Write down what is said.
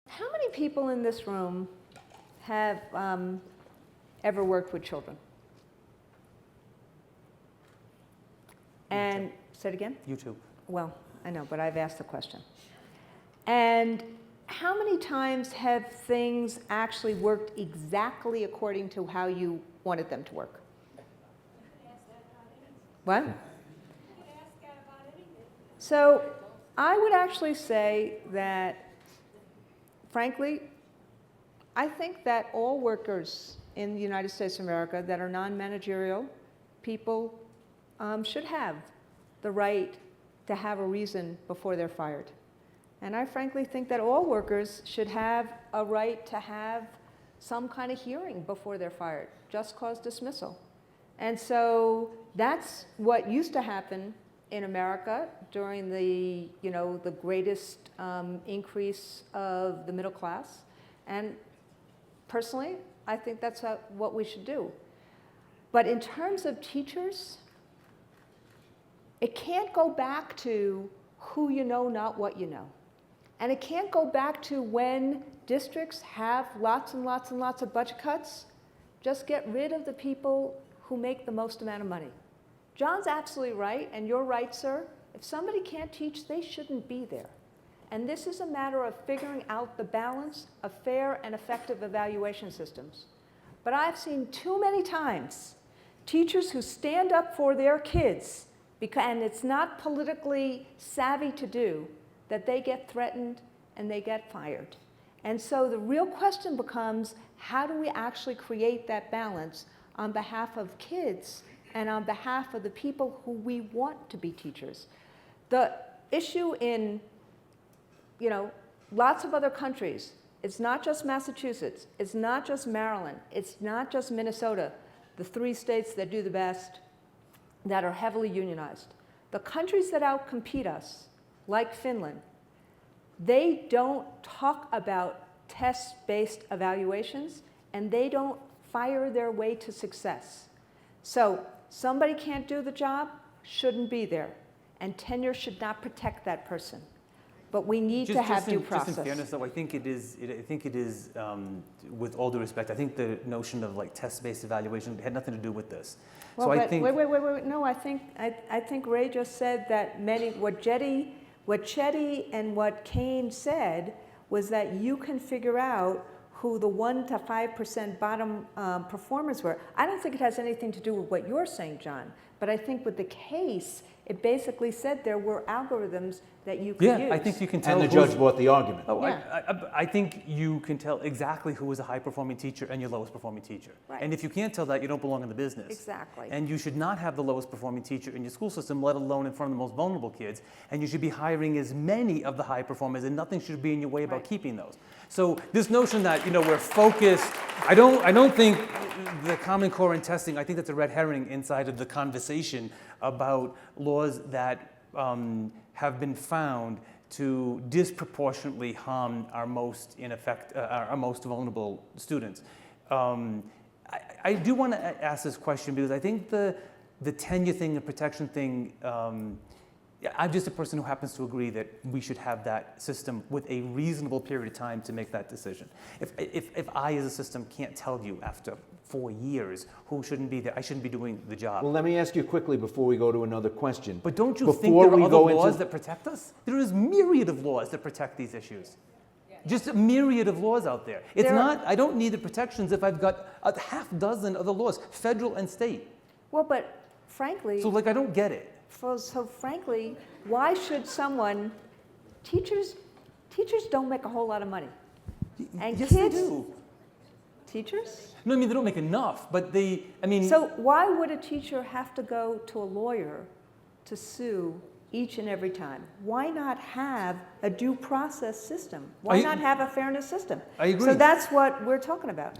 How many people in this room have ever worked with children? And say it again? YouTube. Well, I know, but I've asked the question. And how many times have things actually worked exactly according to how you wanted them to work? What? So I would actually say that, frankly, I think that all workers in the United States of America that are non-managerial people should have the right to have a reason before they're fired. And I frankly think that all workers should have a right to have some kind of hearing before they're fired, just cause dismissal. And so that's what used to happen in America during the, the greatest increase of the middle class. And personally, I think that's what we should do. But in terms of teachers, it can't go back to who you know, not what you know. And it can't go back to when districts have lots and lots and lots of budget cuts. Just get rid of the people who make the most amount of money. John's absolutely right, and you're right, sir. If somebody can't teach, they shouldn't be there. And this is a matter of figuring out the balance of fair and effective evaluation systems. But I've seen too many times teachers who stand up for their kids, and it's not politically savvy to do, that they get threatened and they get fired. And so the real question becomes, how do we actually create that balance on behalf of kids and on behalf of the people who we want to be teachers? The issue in, lots of other countries, it's not just Massachusetts, it's not just Maryland, it's not just Minnesota, the 3 states that do the best, that are heavily unionized. The countries that outcompete us, like Finland, they don't talk about test-based evaluations, and they don't fire their way to success. So somebody can't do the job, shouldn't be there, and tenure should not protect that person. But we need to have due process. Just in fairness, though, I think it is. With all due respect, I think the notion of test-based evaluation had nothing to do with this. Well, so I think. Wait. No, I think Ray just said that what Chetty and what Kane said was that you can figure out who the 1% to 5% bottom performers were. I don't think it has anything to do with what you're saying, John. But I think with the case, it basically said there were algorithms that you could use. Yeah, I think you can tell. And the judge bought the argument. Oh, yeah. I think you can tell exactly who is a high-performing teacher and your lowest-performing teacher. Right. And if you can't tell that, you don't belong in the business. Exactly. And you should not have the lowest-performing teacher in your school system, let alone in front of the most vulnerable kids. And you should be hiring as many of the high performers, and nothing should be in your way about keeping those. So this notion that we're focused, I don't think the Common Core in testing, I think that's a red herring inside of the conversation about laws that have been found to disproportionately harm our most vulnerable students. I do want to ask this question because I think the tenure thing, the protection thing, I'm just a person who happens to agree that we should have that system with a reasonable period of time to make that decision. If I as a system can't tell you after 4 years who shouldn't be there, I shouldn't be doing the job. Well, let me ask you quickly before we go to another question. But don't you think there are other laws that protect us? There is myriad of laws that protect these issues. Just a myriad of laws out there. I don't need the protections if I've got a half dozen other laws, federal and state. Well, but frankly. So I don't get it. So frankly, why should teachers don't make a whole lot of money. And yes, kids, they do. Teachers? No, I mean, they don't make enough, but So why would a teacher have to go to a lawyer to sue each and every time? Why not have a due process system? Why not have a fairness system? I agree. So that's what we're talking about.